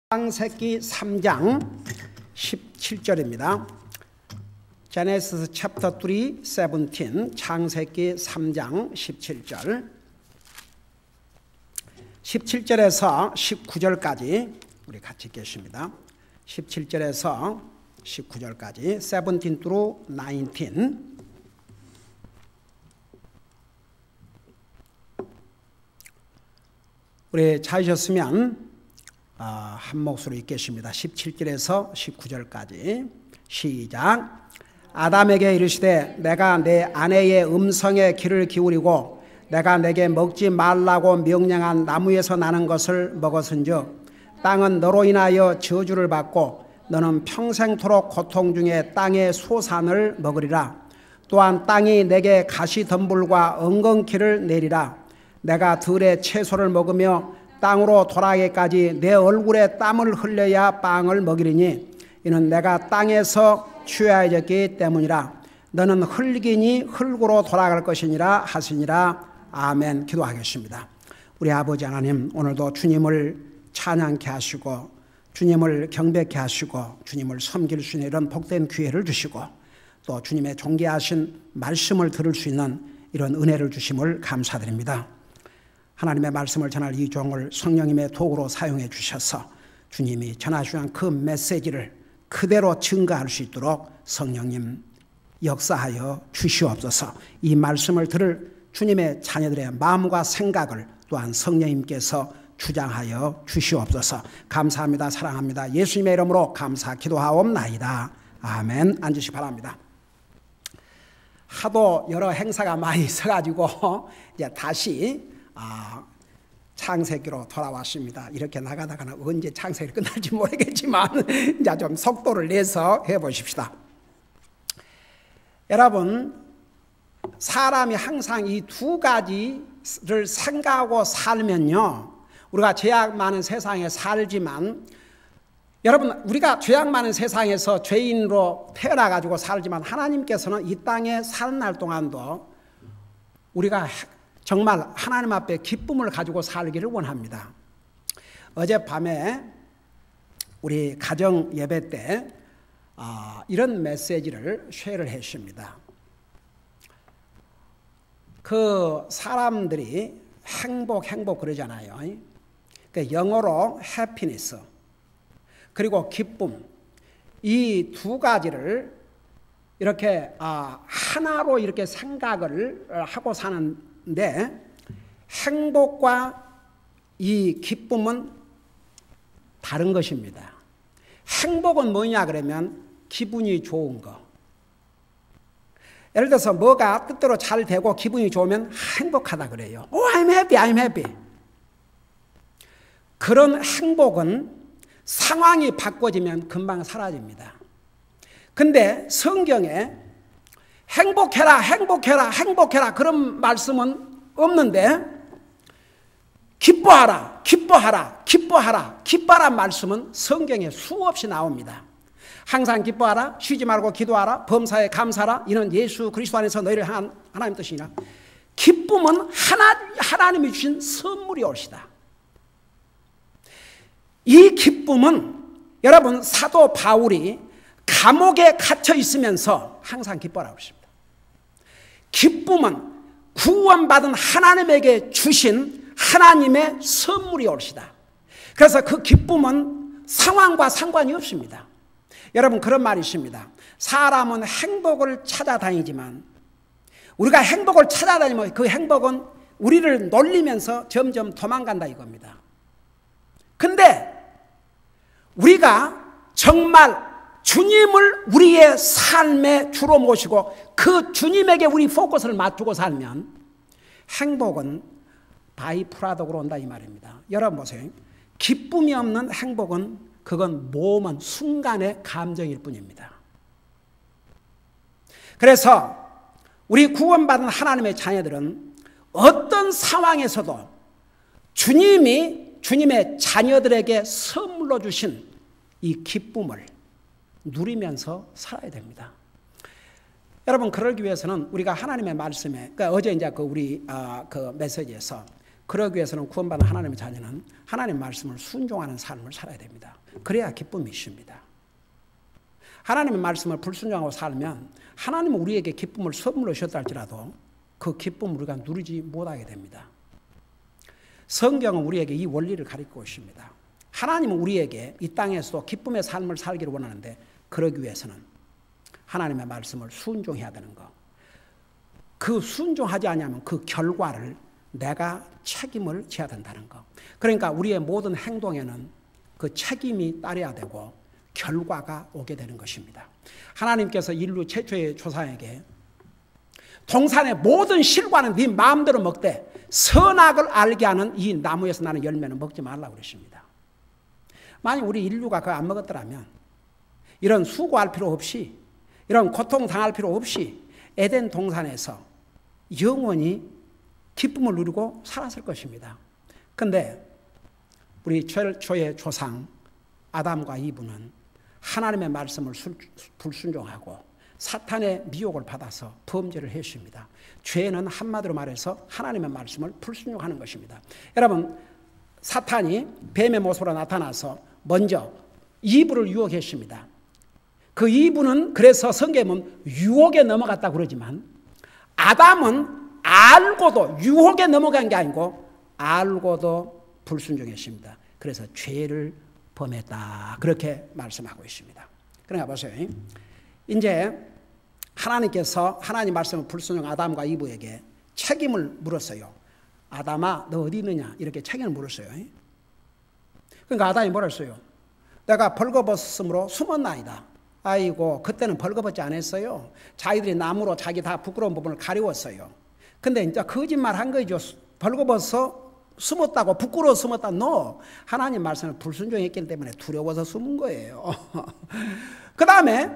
창세기 3장 17절입니다. Genesis chapter 3, 17, 창세기 3장 17절. 17절에서 19절까지 우리 같이 읽겠습니다. 17절에서 19절까지 17 through 19. 우리 찾으셨으면 한 목소리 읽겠습니다. 17절에서 19절까지 시작. 아담에게 이르시되 내가 내 아내의 음성에 귀를 기울이고 내가 내게 먹지 말라고 명령한 나무에서 나는 것을 먹었은즉 땅은 너로 인하여 저주를 받고 너는 평생토록 고통 중에 땅의 소산을 먹으리라. 또한 땅이 내게 가시덤불과 엉겅퀴를 내리라. 내가 들의 채소를 먹으며 땅으로 돌아가기까지 내 얼굴에 땀을 흘려야 빵을 먹이리니 이는 내가 땅에서 취하여졌기 때문이라. 너는 흙이니 흙으로 돌아갈 것이니라 하시니라. 아멘. 기도하겠습니다. 우리 아버지 하나님, 오늘도 주님을 찬양케 하시고 주님을 경배케 하시고 주님을 섬길 수 있는 이런 복된 기회를 주시고 또 주님의 존귀하신 말씀을 들을 수 있는 이런 은혜를 주심을 감사드립니다. 하나님의 말씀을 전할 이 종을 성령님의 도구로 사용해 주셔서 주님이 전하시는 그 메시지를 그대로 증거할 수 있도록 성령님 역사하여 주시옵소서. 이 말씀을 들을 주님의 자녀들의 마음과 생각을 또한 성령님께서 주장하여 주시옵소서. 감사합니다. 사랑합니다. 예수님의 이름으로 감사 기도하옵나이다. 아멘. 앉으시기 바랍니다. 하도 여러 행사가 많이 있어가지고 이제 다시 창세기로 돌아왔습니다. 이렇게 나가다가는 언제 창세기 끝날지 모르겠지만 이제 좀 속도를 내서 해보십시다. 여러분, 사람이 항상 이 두 가지를 생각하고 살면요, 우리가 죄악 많은 세상에 살지만, 여러분, 우리가 죄악 많은 세상에서 죄인으로 태어나가지고 살지만 하나님께서는 이 땅에 사는 날 동안도 우리가 정말 하나님 앞에 기쁨을 가지고 살기를 원합니다. 어젯밤에 우리 가정 예배 때 이런 메시지를 쉐어를 했습니다. 그 사람들이 행복 그러잖아요. 그 영어로 happiness 그리고 기쁨, 이 두 가지를 이렇게 하나로 이렇게 생각을 하고 사는데, 행복과 이 기쁨은 다른 것입니다. 행복은 뭐냐 그러면 기분이 좋은 거. 예를 들어서 뭐가 뜻대로 잘 되고 기분이 좋으면 행복하다 그래요. I'm happy, I'm happy. 그런 행복은 상황이 바꿔지면 금방 사라집니다. 근데 성경에 행복해라, 행복해라, 행복해라 그런 말씀은 없는데, 기뻐하라, 기뻐하라, 기뻐하라, 기뻐하란 말씀은 성경에 수없이 나옵니다. 항상 기뻐하라, 쉬지 말고 기도하라, 범사에 감사하라, 이는 예수 그리스도 안에서 너희를 향한 하나님 뜻이니라. 기쁨은 하나님이 주신 선물이 옳시다. 이 기쁨은 여러분, 사도 바울이 감옥에 갇혀 있으면서 항상 기뻐하라고 했습니다. 기쁨은 구원받은 하나님에게 주신 하나님의 선물이 옳시다. 그래서 그 기쁨은 상황과 상관이 없습니다. 여러분, 그런 말이 있습니다. 사람은 행복을 찾아다니지만 우리가 행복을 찾아다니면 그 행복은 우리를 놀리면서 점점 도망간다 이겁니다. 근데 우리가 정말 주님을 우리의 삶의 주로 모시고 그 주님에게 우리 포커스를 맞추고 살면 행복은 바이프라덕으로 온다 이 말입니다. 여러분 보세요. 기쁨이 없는 행복은 그건 모험한 순간의 감정일 뿐입니다. 그래서 우리 구원받은 하나님의 자녀들은 어떤 상황에서도 주님이 주님의 자녀들에게 선물로 주신 이 기쁨을 누리면서 살아야 됩니다. 여러분, 그러기 위해서는 우리가 하나님의 말씀에, 그러니까 어제 이제 우리 그 메시지에서 그러기 위해서는 구원받은 하나님의 자녀는 하나님의 말씀을 순종하는 삶을 살아야 됩니다. 그래야 기쁨이 있습니다. 하나님의 말씀을 불순종하고 살면 하나님은 우리에게 기쁨을 선물로 주셨다 할지라도 그 기쁨을 우리가 누리지 못하게 됩니다. 성경은 우리에게 이 원리를 가르치고 있습니다. 하나님은 우리에게 이 땅에서도 기쁨의 삶을 살기를 원하는데 그러기 위해서는 하나님의 말씀을 순종해야 되는 것. 그 순종하지 않으면 그 결과를 내가 책임을 져야 된다는 것. 그러니까 우리의 모든 행동에는 그 책임이 따라야 되고 결과가 오게 되는 것입니다. 하나님께서 인류 최초의 조상에게 동산의 모든 실과는 네 마음대로 먹되 선악을 알게 하는 이 나무에서 나는 열매는 먹지 말라고 그러십니다. 만약 우리 인류가 그거 안 먹었더라면 이런 수고할 필요 없이 이런 고통당할 필요 없이 에덴 동산에서 영원히 기쁨을 누리고 살았을 것입니다. 그런데 우리 최초의 조상 아담과 이브는 하나님의 말씀을 불순종하고 사탄의 미혹을 받아서 범죄를 했습니다. 죄는 한마디로 말해서 하나님의 말씀을 불순종하는 것입니다. 여러분, 사탄이 뱀의 모습으로 나타나서 먼저 이브를 유혹했습니다. 그 이브는 그래서 성경에는 유혹에 넘어갔다고 그러지만 아담은 알고도 유혹에 넘어간 게 아니고 알고도 불순종했습니다. 그래서 죄를 범했다. 그렇게 말씀하고 있습니다. 그러니까 보세요. 이제 하나님께서 하나님 말씀을 불순종 아담과 이브에게 책임을 물었어요. 아담아 너 어디 있느냐 이렇게 책임을 물었어요. 그러니까 아담이 뭐라 했어요? 내가 벌거벗음으로 숨었나이다. 아이고 그때는 벌거벗지 않았어요. 자기들이 나무로 자기 다 부끄러운 부분을 가리웠어요. 근데 이제 거짓말 한 거죠. 벌거벗어 숨었다고 부끄러워 숨었다. 너 하나님 말씀을 불순종했기 때문에 두려워서 숨은 거예요. 그 다음에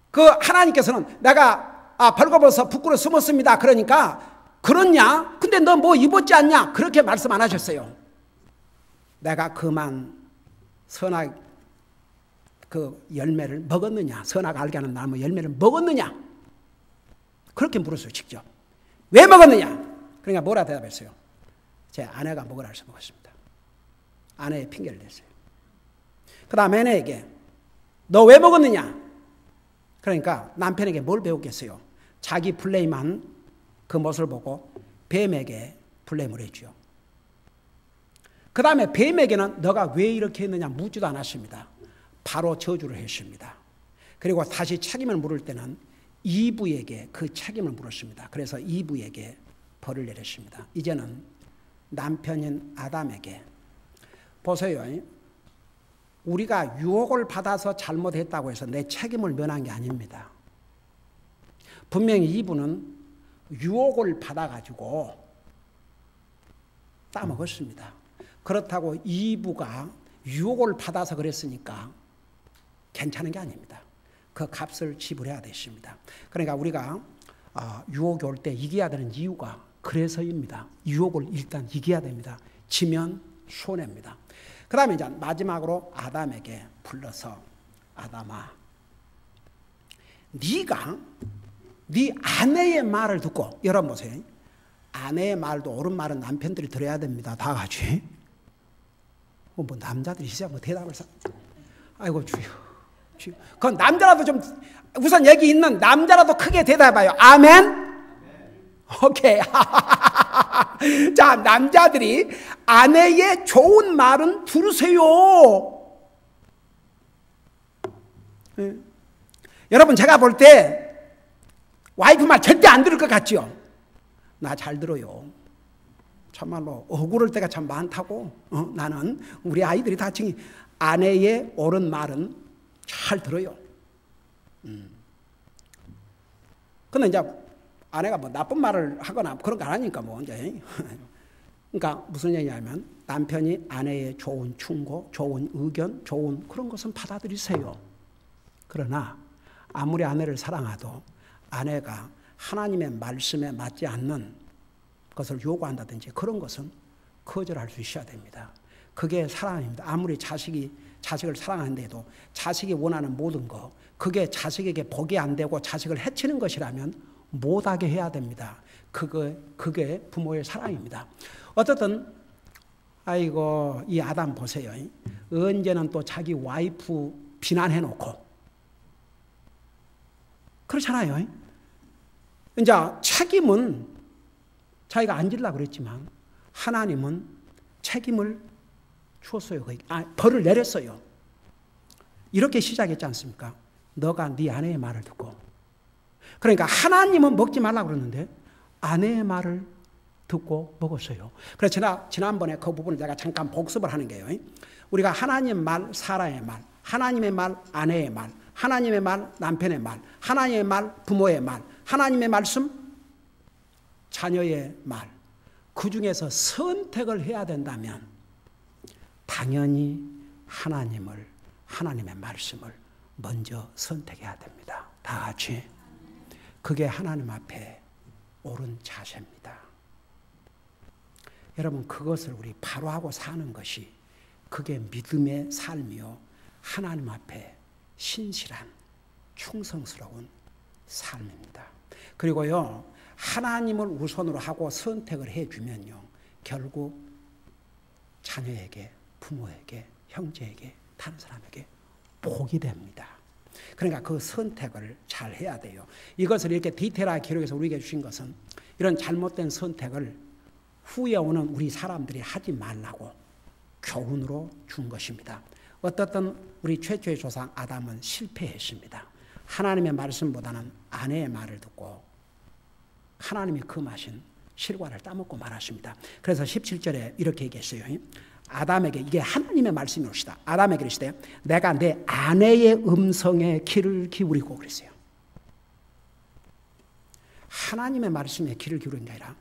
그 하나님께서는 내가 벌거벗어 부끄러워 숨었습니다. 그러니까 그렇냐? 근데 너 뭐 입었지 않냐? 그렇게 말씀 안 하셨어요. 내가 그만 선악 그 열매를 먹었느냐? 선악 알게 하는 나무 열매를 먹었느냐? 그렇게 물었어요. 직접. 왜 먹었느냐? 그러니까 뭐라 대답했어요? 제 아내가 먹으라 해서 먹었습니다. 아내의 핑계를 댔어요. 그 다음에 아내에게 너 왜 먹었느냐? 그러니까 남편에게 뭘 배웠겠어요? 자기 블레임한 그 모습을 보고 뱀에게 블레임을 했죠. 그 다음에 뱀에게는 너가 왜 이렇게 했느냐 묻지도 않았습니다. 바로 저주를 했습니다. 그리고 다시 책임을 물을 때는 이브에게 그 책임을 물었습니다. 그래서 이브에게 벌을 내렸습니다. 이제는 남편인 아담에게 보세요. 우리가 유혹을 받아서 잘못했다고 해서 내 책임을 면한 게 아닙니다. 분명히 이브는 유혹을 받아가지고 따먹었습니다. 그렇다고 이브가 유혹을 받아서 그랬으니까 괜찮은 게 아닙니다. 그 값을 지불해야 되십니다. 그러니까 우리가 유혹이 올 때 이겨야 되는 이유가 그래서입니다. 유혹을 일단 이겨야 됩니다. 지면 손해입니다. 그 다음에 이제 마지막으로 아담에게 불러서 아담아 네가 네 아내의 말을 듣고 여러분 보세요. 아내의 말도 옳은 말은 남편들이 들어야 됩니다. 다 같이. 뭐 남자들이 시작 뭐 대답을 아이고 주여. 그건 남자라도 좀 우선 여기 있는 남자라도 크게 대답해봐요. 아멘. 오케이. 자, 남자들이 아내의 좋은 말은 들으세요. 네. 여러분 제가 볼 때 와이프 말 절대 안 들을 것 같죠? 나 잘 들어요. 참말로 억울할 때가 참 많다고. 나는 우리 아이들이 다 지금 아내의 옳은 말은 잘 들어요. 근데 이제 아내가 뭐 나쁜 말을 하거나 그런 거 안 하니까 뭐 이제. 그러니까 무슨 얘기냐면 남편이 아내의 좋은 충고, 좋은 의견, 좋은 그런 것은 받아들이세요. 그러나 아무리 아내를 사랑해도 아내가 하나님의 말씀에 맞지 않는 것을 요구한다든지 그런 것은 거절할 수 있어야 됩니다. 그게 사랑입니다. 아무리 자식을 사랑하는데도 자식이 원하는 모든 거 그게 자식에게 복이 안 되고 자식을 해치는 것이라면 못하게 해야 됩니다. 그게 부모의 사랑입니다. 어쨌든 아이고 이 아담 보세요. 언제는 또 자기 와이프 비난해놓고 그렇잖아요. 이제 책임은 자기가 안 지려고 그랬지만 하나님은 책임을 주었어요. 벌을 내렸어요. 이렇게 시작했지 않습니까? 너가 네 아내의 말을 듣고. 그러니까 하나님은 먹지 말라고 그러는데 아내의 말을 듣고 먹었어요. 그래서 지난번에 그 부분을 제가 잠깐 복습을 하는 게요. 우리가 하나님의 말, 사라의 말, 하나님의 말, 아내의 말, 하나님의 말, 남편의 말, 하나님의 말, 부모의 말, 하나님의 말씀, 자녀의 말, 그 중에서 선택을 해야 된다면 당연히 하나님의 말씀을 먼저 선택해야 됩니다. 다 같이. 그게 하나님 앞에 옳은 자세입니다. 여러분 그것을 우리 바로 하고 사는 것이 그게 믿음의 삶이요 하나님 앞에 신실한 충성스러운 삶입니다. 그리고요 하나님을 우선으로 하고 선택을 해주면요 결국 자녀에게 부모에게 형제에게 다른 사람에게 복이 됩니다. 그러니까 그 선택을 잘 해야 돼요. 이것을 이렇게 디테일하게 기록해서 우리에게 주신 것은 이런 잘못된 선택을 후에 오는 우리 사람들이 하지 말라고 교훈으로 준 것입니다. 어떻든 우리 최초의 조상 아담은 실패했습니다. 하나님의 말씀보다는 아내의 말을 듣고 하나님이 금하신 실과를 따먹고 말았습니다. 그래서 17절에 이렇게 얘기했어요. 아담에게 이게 하나님의 말씀이 옵시다. 아담에게 이르시되 내가 내 아내의 음성에 귀를 기울이고 그랬어요. 하나님의 말씀에 귀를 기울인 게 아니라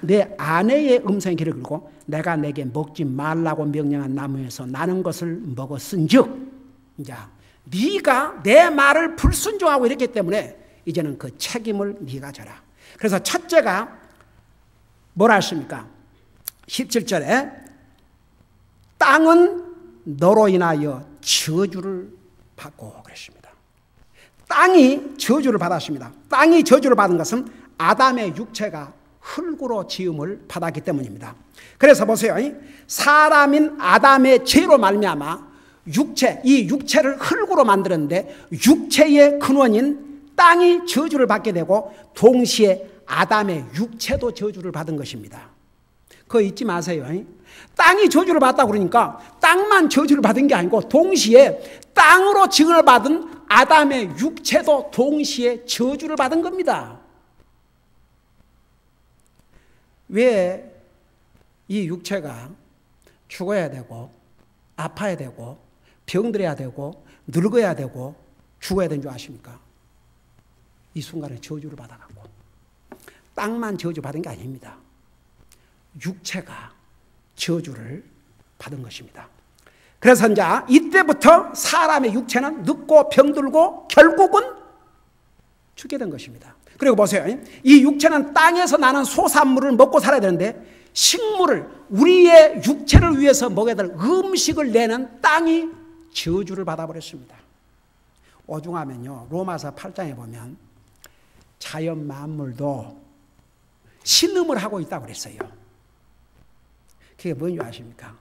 내 아내의 음성에 귀를 기울이고 내가 내게 먹지 말라고 명령한 나무에서 나는 것을 먹었은즉 이제 네가 내 말을 불순종하고 이랬기 때문에 이제는 그 책임을 네가 져라. 그래서 첫째가 뭐라 했습니까? 17절에 땅은 너로 인하여 저주를 받고 그랬습니다. 땅이 저주를 받았습니다. 땅이 저주를 받은 것은 아담의 육체가 흙으로 지음을 받았기 때문입니다. 그래서 보세요. 사람인 아담의 죄로 말미암아 이 육체를 흙으로 만들었는데 육체의 근원인 땅이 저주를 받게 되고 동시에 아담의 육체도 저주를 받은 것입니다. 그거 잊지 마세요. 땅이 저주를 받았다고 그러니까 땅만 저주를 받은 게 아니고 동시에 땅으로 지음을 받은 아담의 육체도 동시에 저주를 받은 겁니다. 왜 이 육체가 죽어야 되고 아파야 되고 병들어야 되고 늙어야 되고 죽어야 되는 줄 아십니까? 이 순간에 저주를 받아갖고 땅만 저주 받은 게 아닙니다. 육체가 저주를 받은 것입니다. 그래서 이제 이때부터 사람의 육체는 늙고 병들고 결국은 죽게 된 것입니다. 그리고 보세요. 이 육체는 땅에서 나는 소산물을 먹고 살아야 되는데 식물을 우리의 육체를 위해서 먹어야 될 음식을 내는 땅이 저주를 받아버렸습니다. 오중하면요 로마서 8장에 보면 자연 만물도 신음을 하고 있다고 그랬어요. 그게 뭔지 아십니까?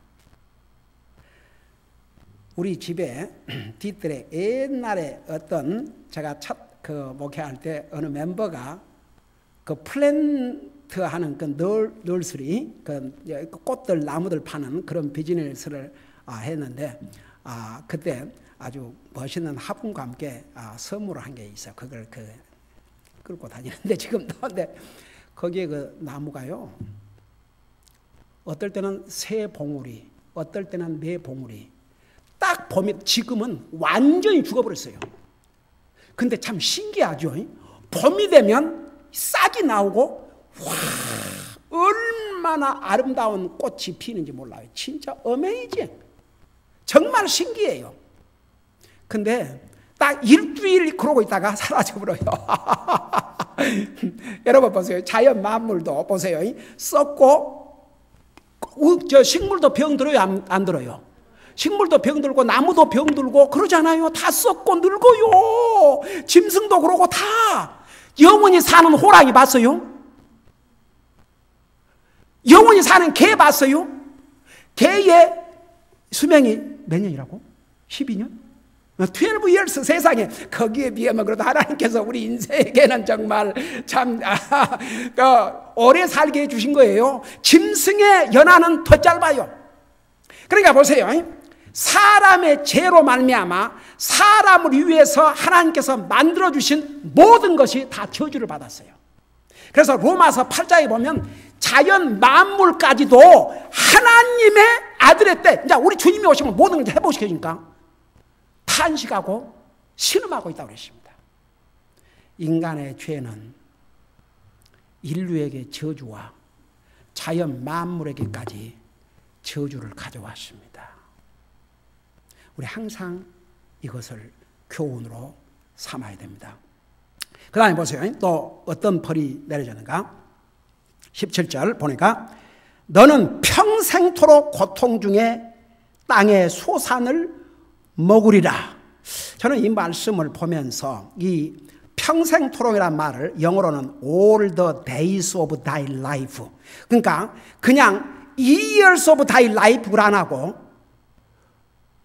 우리 집에 뒤뜰에 옛날에 어떤 제가 첫 목회할 때 어느 멤버가 그 플랜트 하는 그 널스리 그 꽃들 나무들 파는 그런 비즈니스를 했는데 그때 아주 멋있는 화분과 함께 선물을 한 게 있어. 그걸 끌고 다니는데 지금도 근데 거기에 그 나무가요. 어떨 때는 세 봉우리, 어떨 때는 네 봉우리. 딱 보면 지금은 완전히 죽어버렸어요. 근데 참 신기하죠. 봄이 되면 싹이 나오고 와 얼마나 아름다운 꽃이 피는지 몰라요. 진짜 어메이징. 정말 신기해요. 근데 딱 일주일 그러고 있다가 사라져버려요. 여러분 보세요. 자연 만물도 보세요. 썩고 저 식물도 병들어요? 안 들어요? 식물도 병들고 나무도 병들고 그러잖아요. 다 썩고 늙어요. 짐승도 그러고 다. 영원히 사는 호랑이 봤어요? 영원히 사는 개 봤어요? 개의 수명이 몇 년이라고? 12년? 12 years 세상에. 거기에 비하면 그래도 하나님께서 우리 인생에게는 정말 참 오래 살게 해주신 거예요. 짐승의 연하는 더 짧아요. 그러니까 보세요. 사람의 죄로 말미암아 사람을 위해서 하나님께서 만들어주신 모든 것이 다 저주를 받았어요. 그래서 로마서 8장에 보면 자연 만물까지도 하나님의 아들의 때, 이제 우리 주님이 오시면 모든 걸 해보시니까 탄식하고 신음하고 있다고 그랬습니다. 인간의 죄는 인류에게 저주와 자연 만물에게까지 저주를 가져왔습니다. 우리 항상 이것을 교훈으로 삼아야 됩니다. 그 다음에 보세요. 또 어떤 벌이 내려졌는가? 17절 보니까 너는 평생토록 고통 중에 땅의 소산을 먹으리라. 저는 이 말씀을 보면서 이 평생토록이란 말을 영어로는 all the days of thy life, 그러니까 그냥 years of thy life를 안 하고,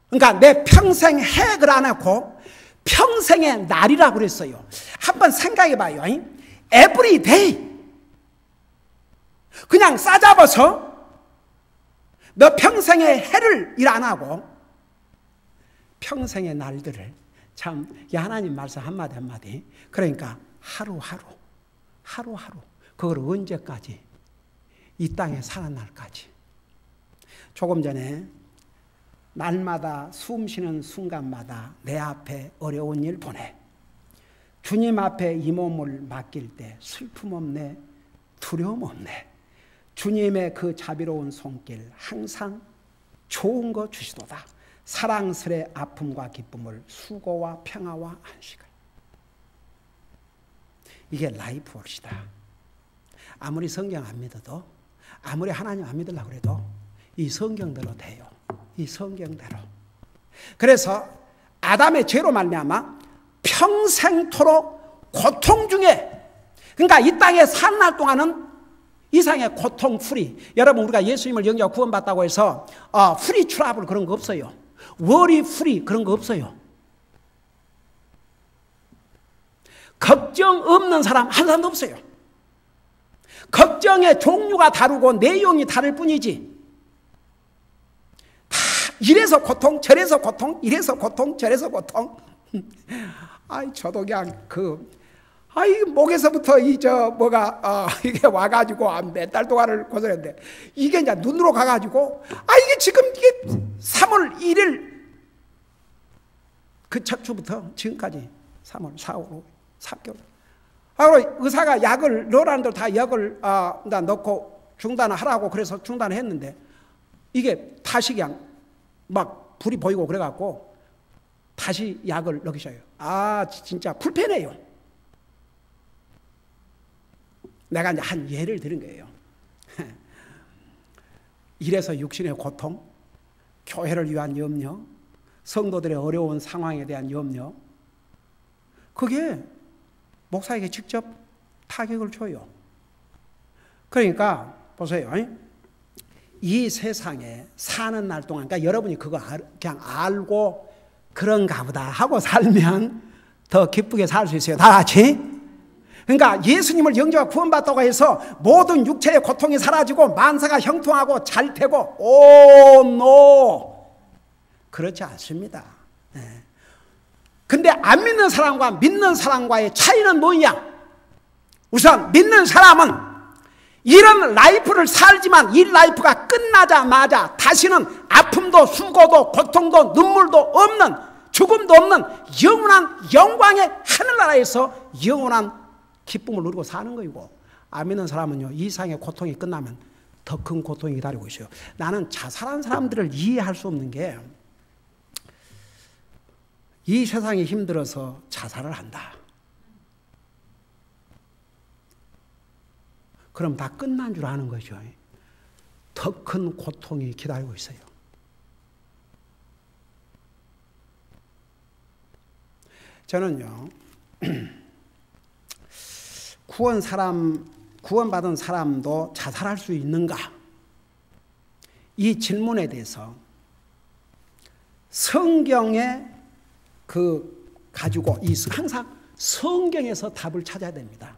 그러니까 내 평생 해를 안 하고 평생의 날이라고 그랬어요. 한번 생각해 봐요. every day 그냥 싸잡아서 너 평생의 해를 일 안 하고 평생의 날들을, 참 하나님 말씀 한마디 한마디, 그러니까 하루하루 그걸 언제까지? 이 땅에 사는 날까지. 조금 전에 날마다 숨 쉬는 순간마다 내 앞에 어려운 일 보내, 주님 앞에 이 몸을 맡길 때 슬픔 없네, 두려움 없네, 주님의 그 자비로운 손길 항상 좋은 거 주시도다. 사랑스레 아픔과 기쁨을, 수고와 평화와 안식을. 이게 라이프 월시다. 아무리 성경 안 믿어도, 아무리 하나님 안 믿으려고 해도 이 성경대로 돼요. 이 성경대로. 그래서 아담의 죄로 말미암아 평생토록 고통 중에, 그러니까 이 땅에 산 날 동안은 이상의 고통 프리. 여러분, 우리가 예수님을 영접하고 구원받다고 해서 프리 트러블 그런 거 없어요. 워리 프리 그런 거 없어요. 걱정 없는 사람 한 사람도 없어요. 걱정의 종류가 다르고 내용이 다를 뿐이지, 다 이래서 고통, 저래서 고통, 이래서 고통, 저래서 고통. 저도 그냥 목에서부터 이게 와가지고 몇 달 동안을 고생했는데, 이게 이제 눈으로 가가지고, 이게 지금 이게 3월 1일 그 첫 주부터 지금까지 3월, 4월, 5월, 3개월. 그리고 의사가 약을 넣으라는 대로 다 약을 넣고 중단하라고 그래서 중단했는데, 이게 다시 그냥 막 불이 보이고 그래갖고 다시 약을 넣으셔요. 진짜 불편해요. 내가 이제 한 예를 들은 거예요. 이래서 육신의 고통, 교회를 위한 염려, 성도들의 어려운 상황에 대한 염려, 그게 목사에게 직접 타격을 줘요. 그러니까 보세요. 이 세상에 사는 날 동안, 그러니까 여러분이 그거 그냥 알고 그런가 보다 하고 살면 더 기쁘게 살 수 있어요. 다 같이. 그러니까 예수님을 영접하고 구원받다고 해서 모든 육체의 고통이 사라지고 만사가 형통하고 잘 되고, 노! 그렇지 않습니다. 근데 안 믿는 사람과 믿는 사람과의 차이는 뭐냐? 우선 믿는 사람은 이런 라이프를 살지만 이 라이프가 끝나자마자 다시는 아픔도 수고도 고통도 눈물도 없는, 죽음도 없는 영원한 영광의 하늘나라에서 영원한 기쁨을 누리고 사는 거이고, 안 믿는 사람은요, 이 세상의 고통이 끝나면 더 큰 고통이 기다리고 있어요. 나는 자살한 사람들을 이해할 수 없는 게, 이 세상이 힘들어서 자살을 한다. 그럼 다 끝난 줄 아는 거죠. 더 큰 고통이 기다리고 있어요. 저는요, 구원 사람 구원받은 사람도 자살할 수 있는가? 이 질문에 대해서 성경에 가지고 항상 성경에서 답을 찾아야 됩니다.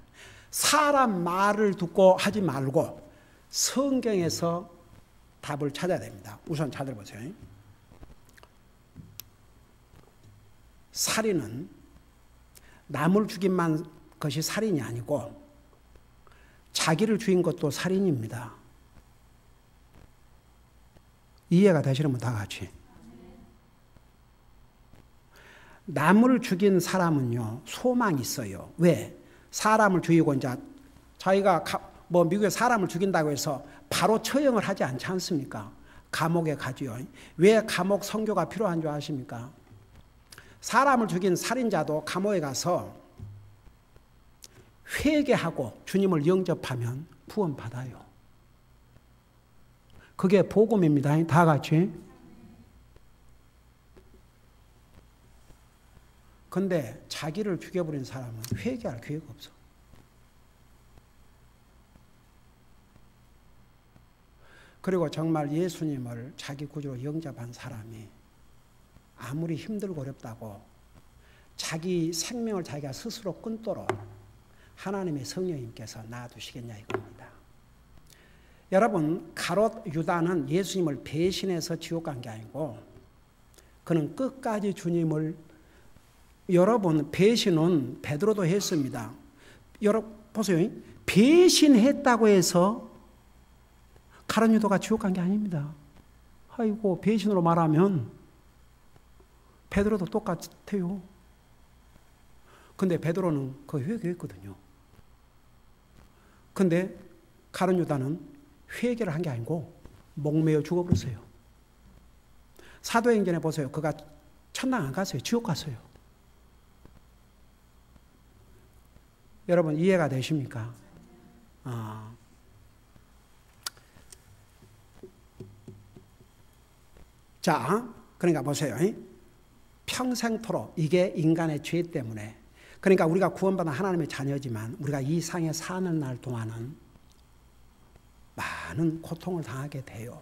사람 말을 듣고 하지 말고 성경에서 답을 찾아야 됩니다. 우선 잘 들어보세요. 살인은 남을 죽인 것이 살인이 아니고 자기를 죽인 것도 살인입니다. 이해가 되시려면 다 같이. 남을 죽인 사람은요, 소망이 있어요. 왜? 사람을 죽이고 이제 자기가 미국에 사람을 죽인다고 해서 바로 처형을 하지 않지 않습니까? 감옥에 가지요. 왜 감옥 선교가 필요한 줄 아십니까? 사람을 죽인 살인자도 감옥에 가서 회개하고 주님을 영접하면 구원받아요. 그게 복음입니다. 다 같이. 근데 자기를 죽여버린 사람은 회개할 기회가 없어. 그리고 정말 예수님을 자기 구주로 영접한 사람이 아무리 힘들고 어렵다고 자기 생명을 자기가 스스로 끊도록 하나님의 성령님께서 놔두시겠냐 이겁니다. 여러분, 가롯 유다는 예수님을 배신해서 지옥 간 게 아니고 그는 끝까지 주님을, 여러분 배신은 베드로도 했습니다. 여러분 보세요. 배신했다고 해서 가롯 유다가 지옥 간 게 아닙니다. 아이고, 배신으로 말하면 베드로도 똑같아요. 근데 베드로는 그 회개했거든요. 근데 가롯 유다는 회개를 한 게 아니고 목매어 죽어버렸어요. 사도행전에 보세요. 그가 천당 안 갔어요. 지옥 갔어요. 여러분 이해가 되십니까? 자, 그러니까 보세요. 평생토록 이게 인간의 죄 때문에, 그러니까 우리가 구원받은 하나님의 자녀지만 우리가 이 상에 사는 날 동안은 많은 고통을 당하게 돼요.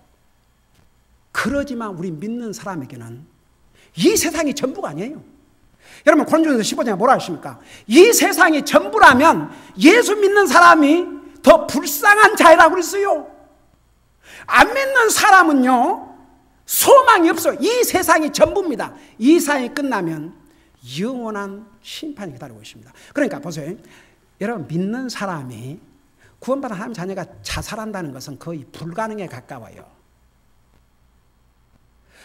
그러지만 우리 믿는 사람에게는 이 세상이 전부가 아니에요. 여러분 고린도전서 15장에 뭐라 하십니까? 이 세상이 전부라면 예수 믿는 사람이 더 불쌍한 자이라고 그랬어요. 안 믿는 사람은요 소망이 없어요. 이 세상이 전부입니다. 이 세상이 끝나면 영원한 심판이 기다리고 있습니다. 그러니까 보세요. 여러분 믿는 사람이 구원받은 하나님 자녀가 자살한다는 것은 거의 불가능에 가까워요.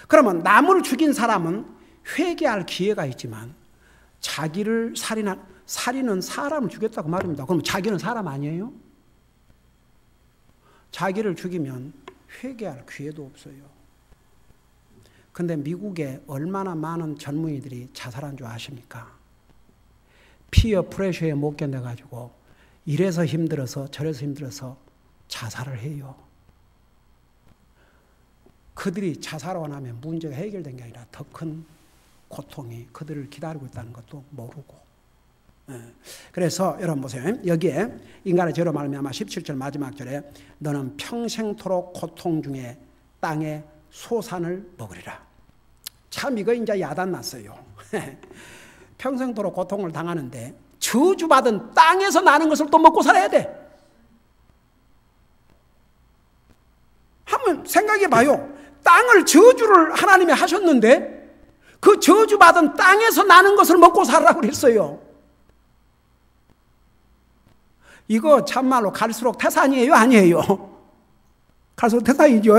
그러면 남을 죽인 사람은 회개할 기회가 있지만 자기를 살인은 사람을 죽였다고 말입니다. 그럼 자기는 사람 아니에요? 자기를 죽이면 회개할 기회도 없어요. 근데 미국에 얼마나 많은 젊은이들이 자살한 줄 아십니까? 피어 프레셔에 못 견뎌가지고 이래서 힘들어서 저래서 힘들어서 자살을 해요. 그들이 자살하고 나면 문제가 해결된 게 아니라 더 큰 고통이 그들을 기다리고 있다는 것도 모르고. 그래서 여러분 보세요. 여기에 인간의 죄로 말미암아 17절 마지막 절에 너는 평생토록 고통 중에 땅의 소산을 먹으리라. 참 이거 이제 야단났어요. 평생토록 고통을 당하는데 저주받은 땅에서 나는 것을 또 먹고 살아야 돼. 한번 생각해 봐요. 땅을 저주를 하나님이 하셨는데 그 저주받은 땅에서 나는 것을 먹고 살라고 그랬어요. 이거 참말로 갈수록 태산이에요? 아니에요? 갈수록 태산이죠.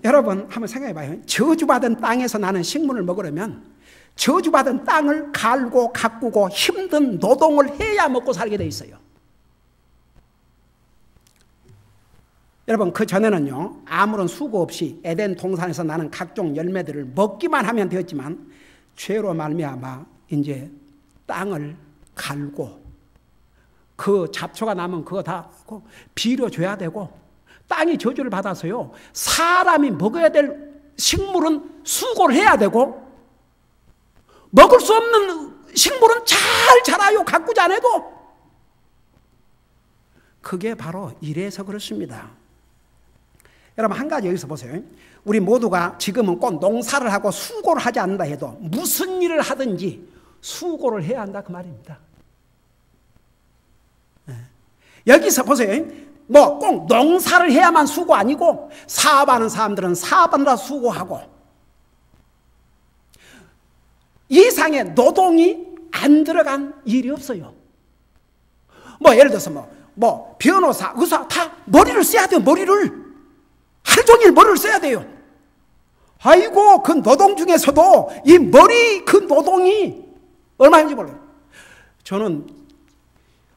여러분 한번 생각해 봐요. 저주받은 땅에서 나는 식물을 먹으려면 저주받은 땅을 갈고 가꾸고 힘든 노동을 해야 먹고 살게 돼 있어요. 여러분 그 전에는요 아무런 수고 없이 에덴 동산에서 나는 각종 열매들을 먹기만 하면 되었지만 죄로 말미암아 이제 땅을 갈고 그 잡초가 나면 그거 다 빌어줘야 되고 땅이 저주를 받아서요 사람이 먹어야 될 식물은 수고를 해야 되고 먹을 수 없는 식물은 잘 자라요. 가꾸지 않아도. 그게 바로 이래서 그렇습니다. 여러분 한 가지 여기서 보세요. 우리 모두가 지금은 꼭 농사를 하고 수고를 하지 않는다 해도 무슨 일을 하든지 수고를 해야 한다 그 말입니다. 여기서 보세요. 뭐 꼭 농사를 해야만 수고 아니고 사업하는 사람들은 사업하느라 수고하고 이상의 노동이 안 들어간 일이 없어요. 뭐 예를 들어서 뭐 변호사, 의사 다 머리를 써야 돼요. 머리를 하루 종일 머리를 써야 돼요. 아이고 그 노동 중에서도 이 머리 그 노동이 얼마인지 몰라요. 저는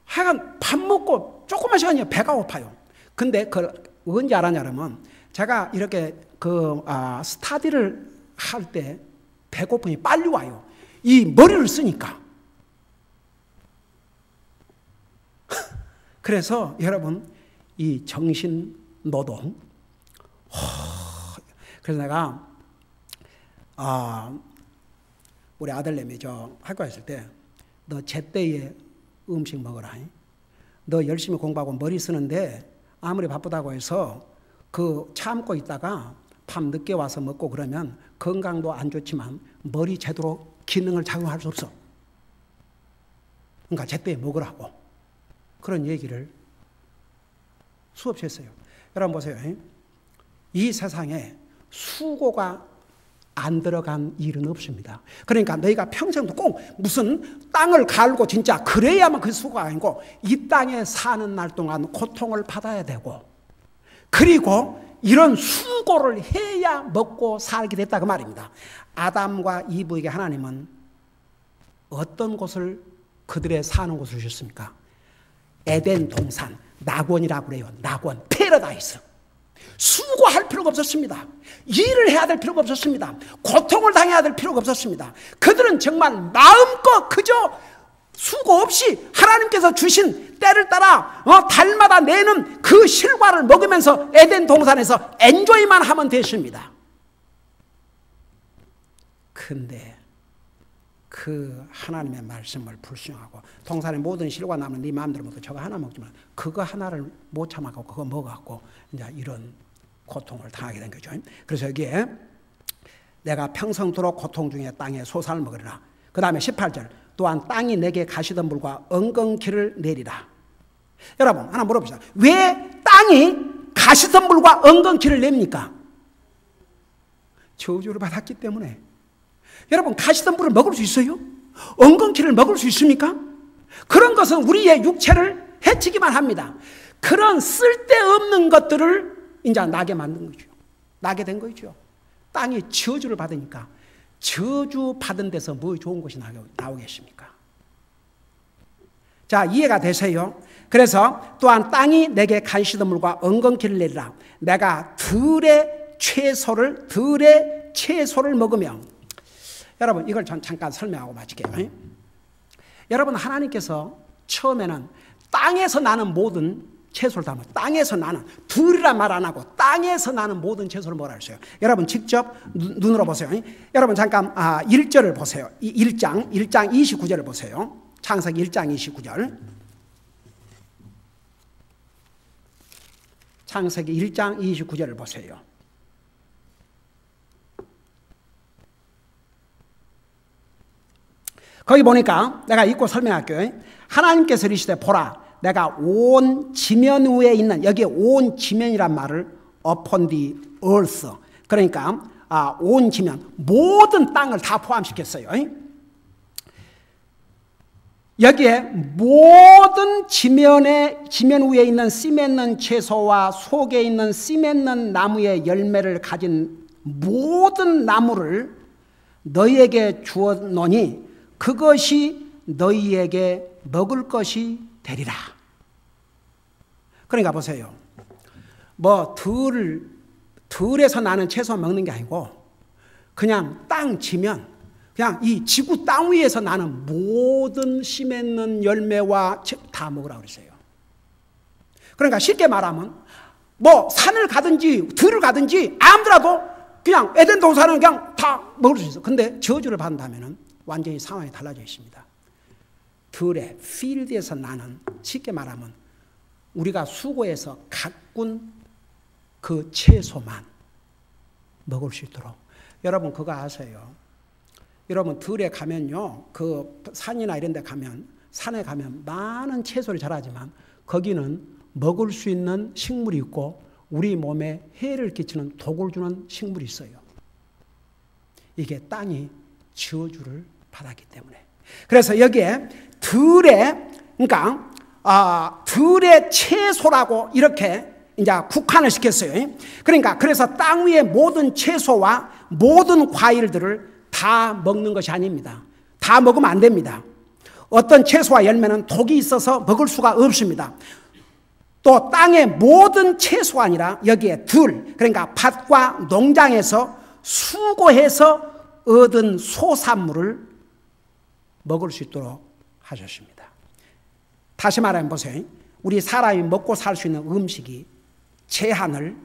하여간 밥 먹고 조금만 시간이면 배가 고파요. 근데 그걸 언제 알았냐면 제가 이렇게 스타디를 할 때 배고픔이 빨리 와요. 이 머리를 쓰니까. 그래서 여러분 이 정신 노동 그래서 내가 우리 아들내미 저 학교에 있을 때 너 제때에 음식 먹어라. 너 열심히 공부하고 머리 쓰는데 아무리 바쁘다고 해서 그 참고 있다가 밤 늦게 와서 먹고 그러면 건강도 안 좋지만 머리 제대로 기능을 작용할 수 없어. 그러니까 제때에 먹으라고. 그런 얘기를 수없이 했어요. 여러분 보세요. 이 세상에 수고가 안 들어간 일은 없습니다. 그러니까 너희가 평생도 꼭 무슨 땅을 갈고 진짜 그래야만 그 수고가 아니고 이 땅에 사는 날 동안 고통을 받아야 되고 그리고 이런 수고를 해야 먹고 살게 됐다 그 말입니다. 아담과 이브에게 하나님은 어떤 곳을 그들의 사는 곳을 주셨습니까? 에덴 동산, 낙원이라고 그래요. 낙원, 패러다이스. 수고할 필요가 없었습니다. 일을 해야 될 필요가 없었습니다. 고통을 당해야 될 필요가 없었습니다. 그들은 정말 마음껏 그저 수고 없이 하나님께서 주신 때를 따라 달마다 내는 그 실과를 먹으면서 에덴 동산에서 엔조이만 하면 됐습니다. 근데 그 하나님의 말씀을 불순종하고 동산의 모든 실과 나면 네 마음대로 먹고 저거 하나 먹지만 그거 하나를 못 참아갖고 그거 먹어갖고 이제 이런 고통을 당하게 된 거죠. 그래서 여기에 내가 평생토록 고통 중에 땅에 소산을 먹으리라. 그 다음에 18절 또한 땅이 내게 가시덤불과 엉겅퀴를 내리라. 여러분 하나 물어봅시다. 왜 땅이 가시덤불과 엉겅퀴를 냅니까? 저주를 받았기 때문에. 여러분 가시덤불을 먹을 수 있어요? 엉겅퀴를 먹을 수 있습니까? 그런 것은 우리의 육체를 해치기만 합니다. 그런 쓸데없는 것들을 이제 나게 만든 거죠. 나게 된 거죠. 땅이 저주를 받으니까 저주 받은 데서 뭐 좋은 것이 나오겠습니까? 자, 이해가 되세요? 그래서 또한 땅이 내게 가시덤불과 엉겅퀴를 내리라. 내가 들의 채소를 먹으며. 여러분 이걸 잠깐 설명하고 마칠게요. 여러분 하나님께서 처음에는 땅에서 나는 모든 채소를 다 먹어요. 땅에서 나는 들이란 말 안 하고 땅에서 나는 모든 채소를 뭐라 했어요? 여러분 직접 눈으로 보세요. 여러분 잠깐 1절을 보세요. 1장 29절을 보세요. 창세기 1장 29절. 창세기 1장 29절을 보세요. 거기 보니까 내가 읽고 설명할게요. 하나님께서 이르시되 보라 내가 온 지면 위에 있는 여기에 온 지면이란 말을 upon the earth 그러니까 온 지면 모든 땅을 다 포함시켰어요. 여기에 모든 지면 위에 있는 씨 맺는 채소와 속에 있는 씨 맺는 나무의 열매를 가진 모든 나무를 너희에게 주었노니 그것이 너희에게 먹을 것이 되리라. 그러니까 보세요. 뭐 들에서 나는 채소 먹는 게 아니고 그냥 땅 지면 그냥 이 지구 땅 위에서 나는 모든 씨 맺는 열매와 다 먹으라고 그랬어요. 그러니까 쉽게 말하면 뭐 산을 가든지 들을 가든지 아무데라도 그냥 에덴 동산은 그냥 다 먹을 수 있어. 근데 저주를 받는다면은 완전히 상황이 달라져 있습니다. 들에 필드에서 나는 쉽게 말하면 우리가 수고해서 가꾼 그 채소만 먹을 수 있도록. 여러분 그거 아세요? 여러분 들에 가면요, 그 산이나 이런 데 가면, 산에 가면 많은 채소를 자라지만 거기는 먹을 수 있는 식물이 있고 우리 몸에 해를 끼치는 독을 주는 식물이 있어요. 이게 땅이 저주를 받았기 때문에. 그래서 여기에 들에, 그러니까 들의 채소라고 이렇게 이제 국한을 시켰어요. 그러니까 그래서 땅 위의 모든 채소와 모든 과일들을 다 먹는 것이 아닙니다. 다 먹으면 안 됩니다. 어떤 채소와 열매는 독이 있어서 먹을 수가 없습니다. 또 땅의 모든 채소가 아니라 여기에 들, 그러니까 밭과 농장에서 수고해서 얻은 소산물을 먹을 수 있도록 하셨습니다. 다시 말하면 보세요. 우리 사람이 먹고 살 수 있는 음식이 제한을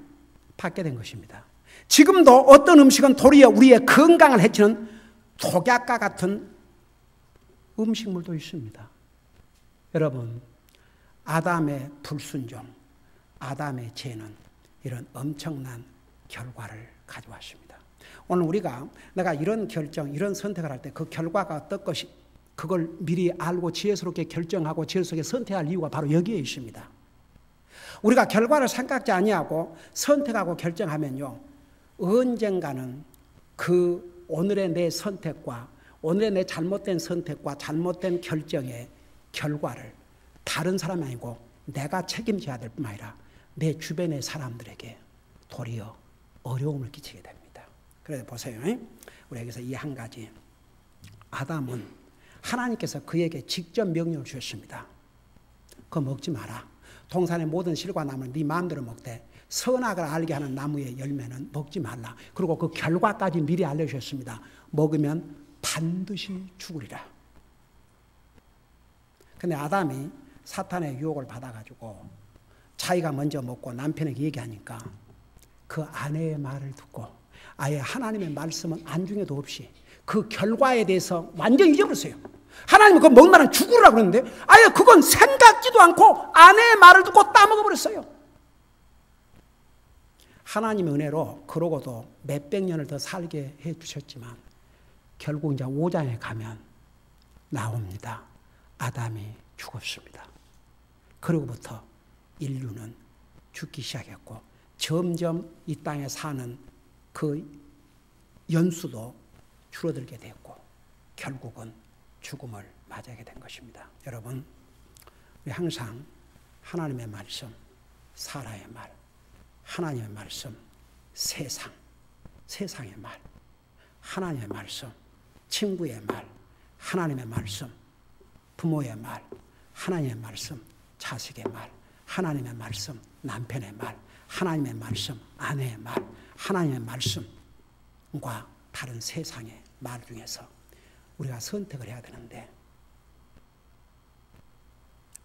받게 된 것입니다. 지금도 어떤 음식은 도리어 우리의 건강을 해치는 독약과 같은 음식물도 있습니다. 여러분, 아담의 불순종, 아담의 죄는 이런 엄청난 결과를 가져왔습니다. 오늘 내가 이런 결정, 이런 선택을 할 때 그 결과가 어떨 것이, 그걸 미리 알고 지혜스럽게 결정하고 지혜스럽게 선택할 이유가 바로 여기에 있습니다. 우리가 결과를 생각지 아니하고 선택하고 결정하면요, 언젠가는 그 오늘의 내 선택과 오늘의 내 잘못된 선택과 잘못된 결정의 결과를 다른 사람이 아니고 내가 책임져야 될 뿐만 아니라 내 주변의 사람들에게 도리어 어려움을 끼치게 됩니다. 그래서 보세요. 우리 여기서 이 한 가지. 아담은 하나님께서 그에게 직접 명령을 주셨습니다. 그거 먹지 마라. 동산의 모든 실과 나무는 네 마음대로 먹되 선악을 알게 하는 나무의 열매는 먹지 말라. 그리고 그 결과까지 미리 알려주셨습니다. 먹으면 반드시 죽으리라. 근데 아담이 사탄의 유혹을 받아가지고 자기가 먼저 먹고 남편에게 얘기하니까 그 아내의 말을 듣고 아예 하나님의 말씀은 안중에도 없이 그 결과에 대해서 완전히 잊어버렸어요. 하나님은 그거 먹으면 죽으라고 그러는데 아예 그건 생각지도 않고 아내의 말을 듣고 따먹어버렸어요. 하나님의 은혜로 그러고도 몇백 년을 더 살게 해주셨지만 결국 이제 5장에 가면 나옵니다. 아담이 죽었습니다. 그로부터 인류는 죽기 시작했고 점점 이 땅에 사는 그 연수도 줄어들게 됐고 결국은 죽음을 맞이하게 된 것입니다. 여러분, 우리 항상 하나님의 말씀, 사라의 말, 하나님의 말씀, 세상의 말, 하나님의 말씀, 친구의 말, 하나님의 말씀, 부모의 말, 하나님의 말씀, 자식의 말, 하나님의 말씀, 남편의 말, 하나님의 말씀, 아내의 말, 하나님의 말씀과 다른 세상의 말 중에서 우리가 선택을 해야 되는데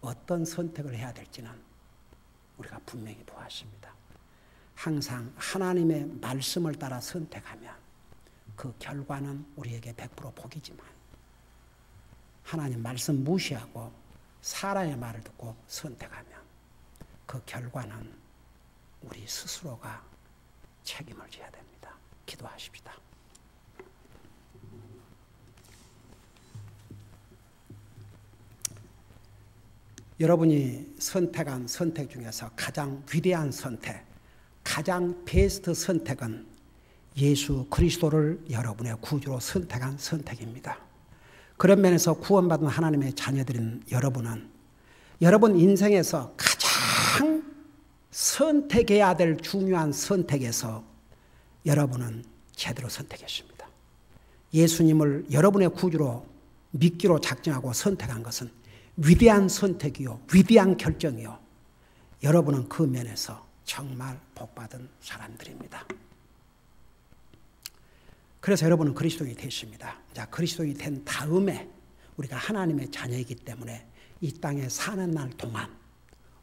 어떤 선택을 해야 될지는 우리가 분명히 보았습니다. 항상 하나님의 말씀을 따라 선택하면 그 결과는 우리에게 100% 복이지만 하나님 말씀 무시하고 사람의 말을 듣고 선택하면 그 결과는 우리 스스로가 책임을 져야 됩니다. 기도하십시다. 여러분이 선택한 선택 중에서 가장 위대한 선택, 가장 베스트 선택은 예수 그리스도를 여러분의 구주로 선택한 선택입니다. 그런 면에서 구원받은 하나님의 자녀들인 여러분은 여러분 인생에서 가장 선택해야 될 중요한 선택에서 여러분은 제대로 선택했습니다. 예수님을 여러분의 구주로 믿기로 작정하고 선택한 것은 위대한 선택이요, 위대한 결정이요. 여러분은 그 면에서 정말 복받은 사람들입니다. 그래서 여러분은 그리스도인이 되십니다. 자, 그리스도인이 된 다음에 우리가 하나님의 자녀이기 때문에 이 땅에 사는 날 동안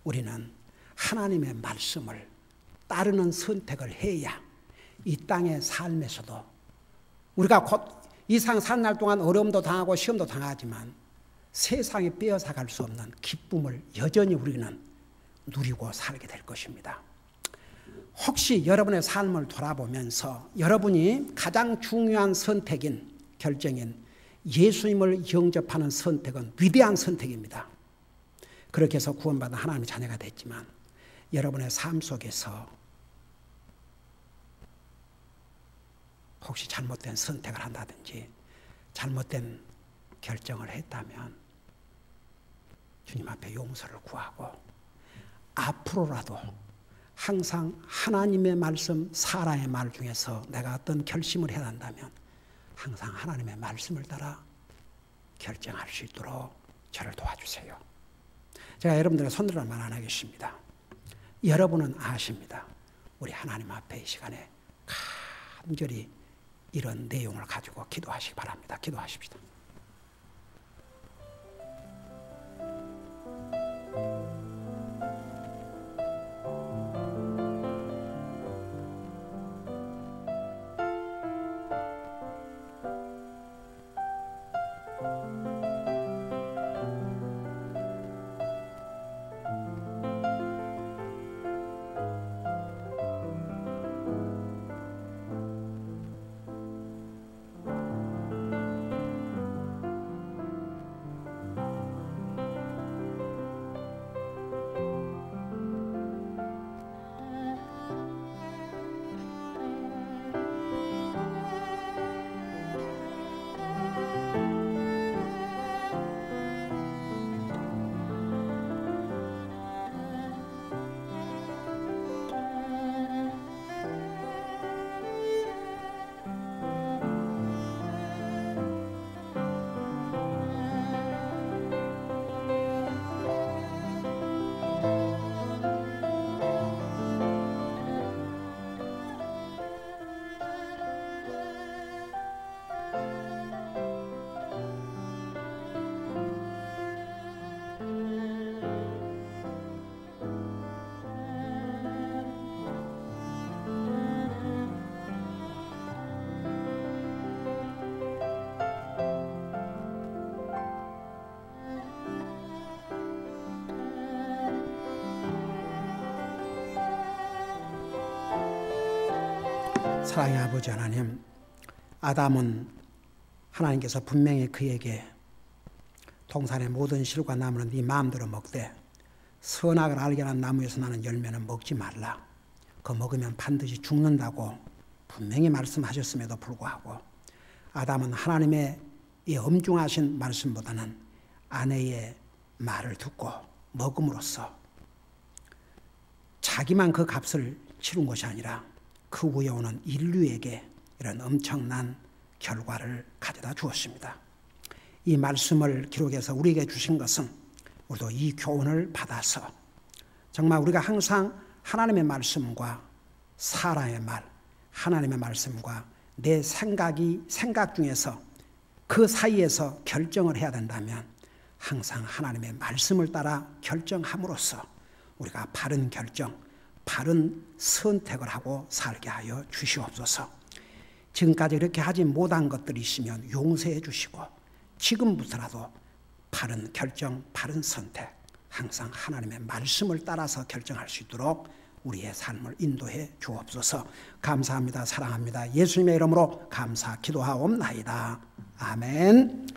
우리는 하나님의 말씀을 따르는 선택을 해야 이 땅의 삶에서도 우리가 곧 이 상 사는 날 동안 어려움도 당하고 시험도 당하지만 세상에 빼앗아갈 수 없는 기쁨을 여전히 우리는 누리고 살게 될 것입니다. 혹시 여러분의 삶을 돌아보면서 여러분이 가장 중요한 선택인 결정인 예수님을 영접하는 선택은 위대한 선택입니다. 그렇게 해서 구원받은 하나님의 자녀가 됐지만 여러분의 삶 속에서 혹시 잘못된 선택을 한다든지 잘못된 결정을 했다면 주님 앞에 용서를 구하고 앞으로라도 항상 하나님의 말씀, 사람의 말 중에서 내가 어떤 결심을 해야 한다면 항상 하나님의 말씀을 따라 결정할 수 있도록 저를 도와주세요. 제가 여러분들의 손들어만 안 하겠습니다. 여러분은 아십니다. 우리 하나님 앞에 이 시간에 간절히 이런 내용을 가지고 기도하시기 바랍니다. 기도하십시다. 사랑의 아버지 하나님, 아담은 하나님께서 분명히 그에게 동산의 모든 실과 나무는 네 마음대로 먹되 선악을 알게 하는 나무에서 나는 열매는 먹지 말라. 그거 먹으면 반드시 죽는다고 분명히 말씀하셨음에도 불구하고 아담은 하나님의 이 엄중하신 말씀보다는 아내의 말을 듣고 먹음으로써 자기만 그 값을 치른 것이 아니라 그 후에 오는 인류에게 이런 엄청난 결과를 가져다 주었습니다. 이 말씀을 기록해서 우리에게 주신 것은 우리도 이 교훈을 받아서 정말 우리가 항상 하나님의 말씀과 사람의 말, 하나님의 말씀과 내 생각 중에서 그 사이에서 결정을 해야 된다면 항상 하나님의 말씀을 따라 결정함으로써 우리가 바른 결정, 바른 선택을 하고 살게 하여 주시옵소서. 지금까지 이렇게 하지 못한 것들이 있으면 용서해 주시고 지금부터라도 바른 결정, 바른 선택, 항상 하나님의 말씀을 따라서 결정할 수 있도록 우리의 삶을 인도해 주옵소서. 감사합니다. 사랑합니다. 예수님의 이름으로 감사 기도하옵나이다. 아멘.